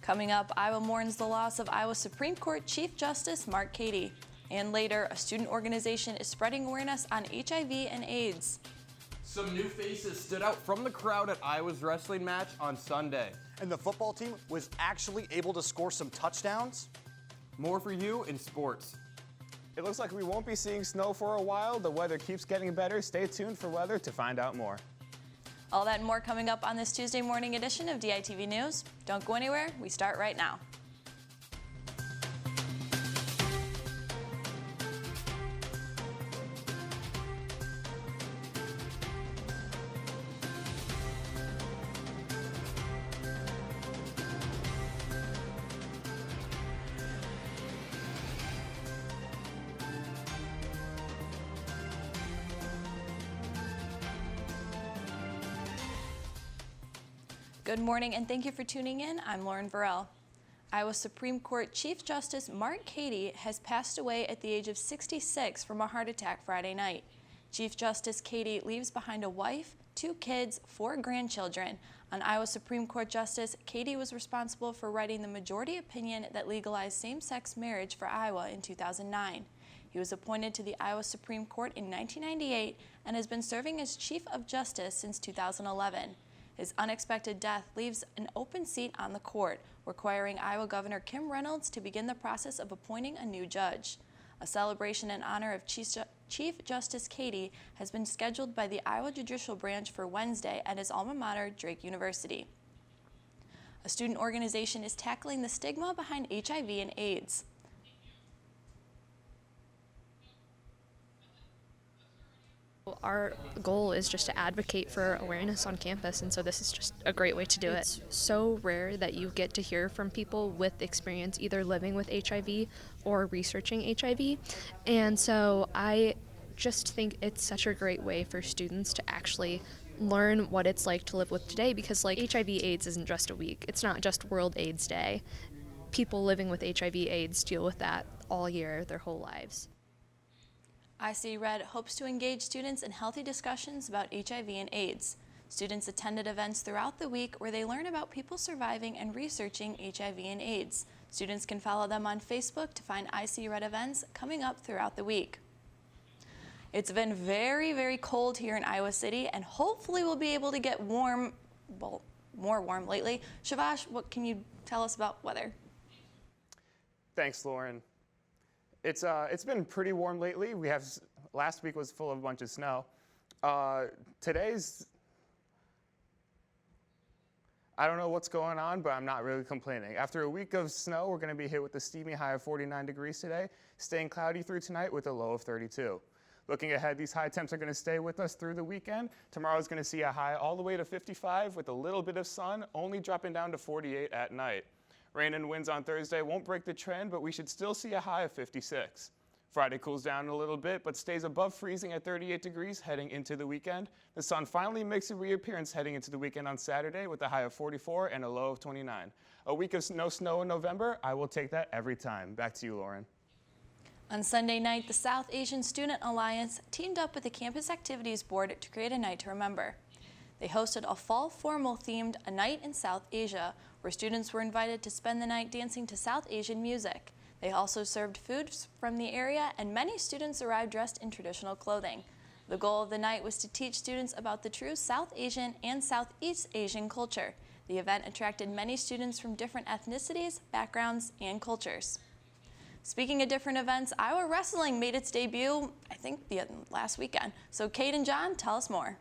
Coming up, Iowa mourns the loss of Iowa Supreme Court Chief Justice Mark Cady. And later, a student organization is spreading awareness on HIV and AIDS. Some new faces stood out from the crowd at Iowa's wrestling match on Sunday. And the football team was actually able to score some touchdowns. More for you in sports. It looks like we won't be seeing snow for a while. The weather keeps getting better. Stay tuned for weather to find out more. All that and more coming up on this Tuesday morning edition of DITV News. Don't go anywhere. We start right now. Good morning and thank you for tuning in. I'm Lauren Burrell. Iowa Supreme Court Chief Justice Mark Cady has passed away at the age of 66 from a heart attack Friday night. Chief Justice Cady leaves behind a wife, 2 kids, 4 grandchildren. On Iowa Supreme Court Justice, Cady was responsible for writing the majority opinion that legalized same-sex marriage for Iowa in 2009. He was appointed to the Iowa Supreme Court in 1998 and has been serving as Chief of Justice since 2011. His unexpected death leaves an open seat on the court, requiring Iowa Governor Kim Reynolds to begin the process of appointing a new judge. A celebration in honor of Chief Justice Cady has been scheduled by the Iowa Judicial Branch for Wednesday at his alma mater, Drake University. A student organization is tackling the stigma behind HIV and AIDS. Our goal is just to advocate for awareness on campus, and so this is just a great way to do it. It's so rare that you get to hear from people with experience either living with HIV or researching HIV, and so I just think it's such a great way for students to actually learn what it's like to live with today, because like HIV/AIDS isn't just a week. It's not just World AIDS Day. People living with HIV/AIDS deal with that all year, their whole lives. IC Red hopes to engage students in healthy discussions about HIV and AIDS. Students attended events throughout the week where they learn about people surviving and researching HIV and AIDS. Students can follow them on Facebook to find IC Red events coming up throughout the week. It's been very, very cold here in Iowa City, and hopefully we'll be able to get warm, well, more warm lately. Shavash, what can you tell us about weather? Thanks, Lauren. It's been pretty warm lately. Last week was full of a bunch of snow. I don't know what's going on, but I'm not really complaining. After a week of snow, we're going to be hit with a steamy high of 49 degrees today, staying cloudy through tonight with a low of 32. Looking ahead, these high temps are going to stay with us through the weekend. Tomorrow is going to see a high all the way to 55 with a little bit of sun, only dropping down to 48 at night. Rain and winds on Thursday won't break the trend, but we should still see a high of 56. Friday cools down a little bit, but stays above freezing at 38 degrees heading into the weekend. The sun finally makes a reappearance heading into the weekend on Saturday with a high of 44 and a low of 29. A week of no snow in November, I will take that every time. Back to you, Lauren. On Sunday night, the South Asian Student Alliance teamed up with the Campus Activities Board to create a night to remember. They hosted a fall formal themed A Night in South Asia, where students were invited to spend the night dancing to South Asian music. They also served food from the area, and many students arrived dressed in traditional clothing. The goal of the night was to teach students about the true South Asian and Southeast Asian culture. The event attracted many students from different ethnicities, backgrounds, and cultures. Speaking of different events, Iowa Wrestling made its debut, I think, the last weekend. So Cade and John, tell us more.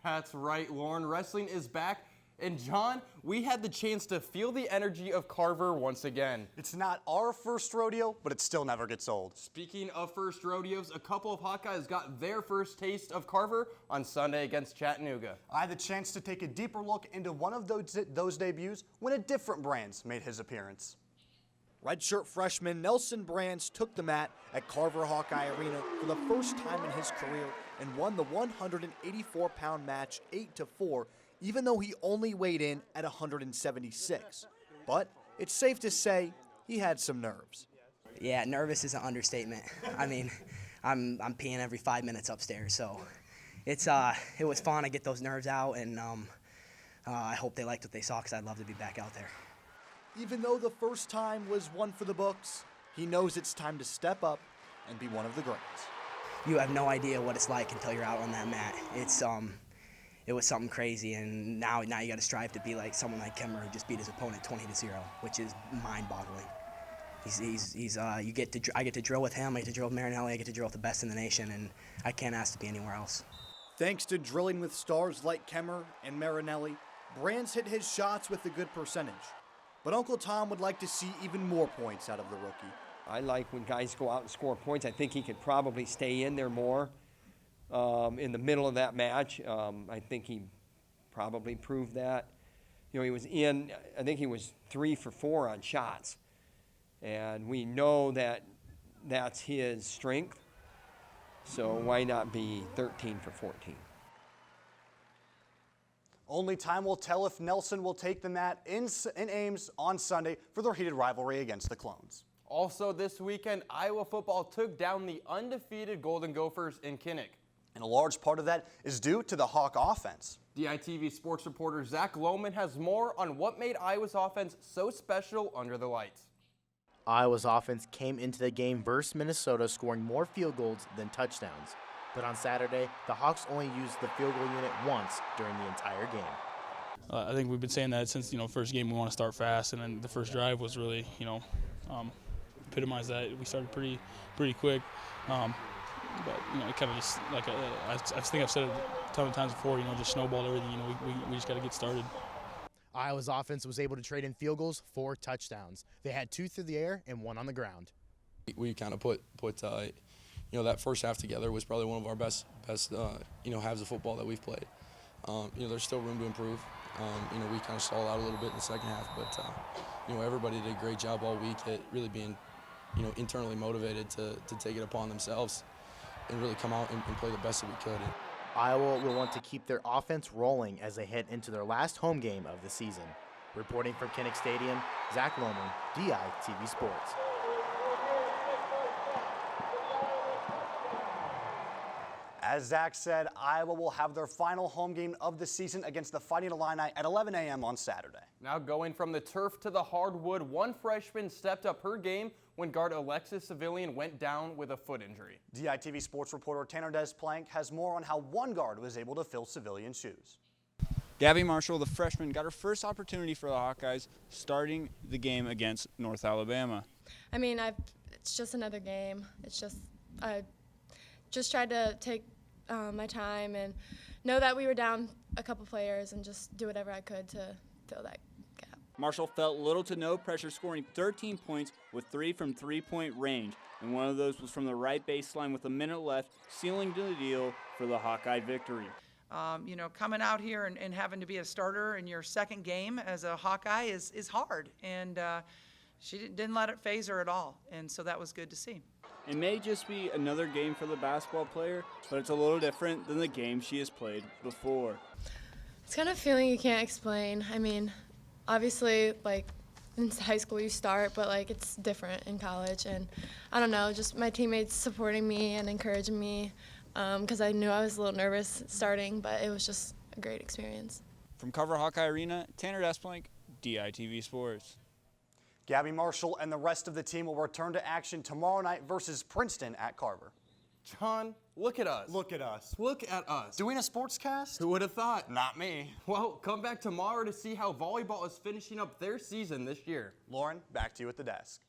That's right, Lauren. Wrestling is back. And John, we had the chance to feel the energy of Carver once again. It's not our first rodeo, but it still never gets old. Speaking of first rodeos, a couple of Hawkeyes got their first taste of Carver on Sunday against Chattanooga. I had the chance to take a deeper look into one of those debuts when a different Brands made his appearance. Redshirt freshman Nelson Brands took the mat at Carver Hawkeye Arena for the first time in his career and won the 184-pound match 8-4, even though he only weighed in at 176. But it's safe to say he had some nerves. Yeah, nervous is an understatement. I mean, I'm peeing every 5 minutes upstairs, so it was fun to get those nerves out, and I hope they liked what they saw because I'd love to be back out there. Even though the first time was one for the books, he knows it's time to step up and be one of the greats. You have no idea what it's like until you're out on that mat. It was something crazy, and now you got to strive to be like someone like Kemmer, who just beat his opponent 20-0, which is mind-boggling. I get to drill with him, I get to drill with Marinelli, I get to drill with the best in the nation, and I can't ask to be anywhere else. Thanks to drilling with stars like Kemmer and Marinelli, Brands hit his shots with a good percentage. But Uncle Tom would like to see even more points out of the rookie. I like when guys go out and score points. I think he could probably stay in there more in the middle of that match. I think he probably proved that. You know, I think he was 3 for 4 on shots. And we know that that's his strength. So why not be 13 for 14? Only time will tell if Nelson will take the mat in Ames on Sunday for their heated rivalry against the Clones. Also this weekend, Iowa football took down the undefeated Golden Gophers in Kinnick. And a large part of that is due to the Hawk offense. DITV sports reporter Zach Lohman has more on what made Iowa's offense so special under the lights. Iowa's offense came into the game versus Minnesota scoring more field goals than touchdowns. But on Saturday, the Hawks only used the field goal unit once during the entire game. I think we've been saying that since, first game we want to start fast, and then the first drive was really, epitomized that. We started pretty quick, but it kind of just I think I've said it a ton of times before. Just snowballed everything. We just got to get started. Iowa's offense was able to trade in field goals for touchdowns. They had 2 through the air and 1 on the ground. We kind of put that first half together was probably one of our best halves of football that we've played. There's still room to improve. We kind of stalled out a little bit in the second half, but everybody did a great job all week at really being internally motivated to take it upon themselves and really come out and play the best that we could. Iowa will want to keep their offense rolling as they head into their last home game of the season. Reporting from Kinnick Stadium, Zach Lohman, DITV Sports. As Zach said, Iowa will have their final home game of the season against the Fighting Illini at 11 a.m. on Saturday. Now going from the turf to the hardwood, one freshman stepped up her game when guard Alexis Civilian went down with a foot injury. DITV sports reporter Tanner Desplank has more on how one guard was able to fill Civilian's shoes. Gabby Marshall, the freshman, got her first opportunity for the Hawkeyes starting the game against North Alabama. It's just another game. I just tried to take my time and know that we were down a couple players and just do whatever I could to fill that gap. Marshall felt little to no pressure, scoring 13 points with 3 from three-point range, and one of those was from the right baseline with a minute left, sealing the deal for the Hawkeye victory. Coming out here and having to be a starter in your second game as a Hawkeye is hard, and she didn't let it faze her at all, and so that was good to see. It may just be another game for the basketball player, but it's a little different than the game she has played before. It's kind of a feeling you can't explain. Obviously, in high school you start, but it's different in college, and I don't know, just my teammates supporting me and encouraging me, because I knew I was a little nervous starting, but it was just a great experience. From Carver Hawkeye Arena, Tanner Desplank, DITV Sports. Gabby Marshall and the rest of the team will return to action tomorrow night versus Princeton at Carver. John, look at us. Look at us. Look at us. Doing a sports cast? Who would have thought? Not me. Well, come back tomorrow to see how volleyball is finishing up their season this year. Lauren, back to you at the desk.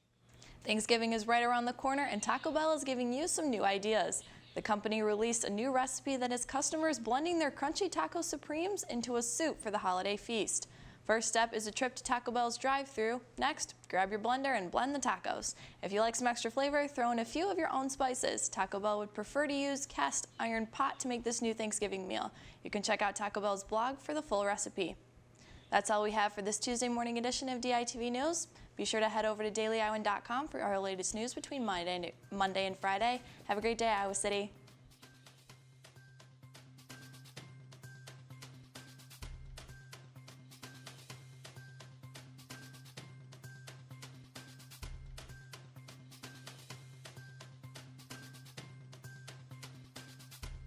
Thanksgiving is right around the corner, and Taco Bell is giving you some new ideas. The company released a new recipe that has customers blending their crunchy taco supremes into a soup for the holiday feast. First step is a trip to Taco Bell's drive-thru. Next, grab your blender and blend the tacos. If you like some extra flavor, throw in a few of your own spices. Taco Bell would prefer to use cast iron pot to make this new Thanksgiving meal. You can check out Taco Bell's blog for the full recipe. That's all we have for this Tuesday morning edition of DITV News. Be sure to head over to dailyiowan.com for our latest news between Monday and Friday. Have a great day, Iowa City.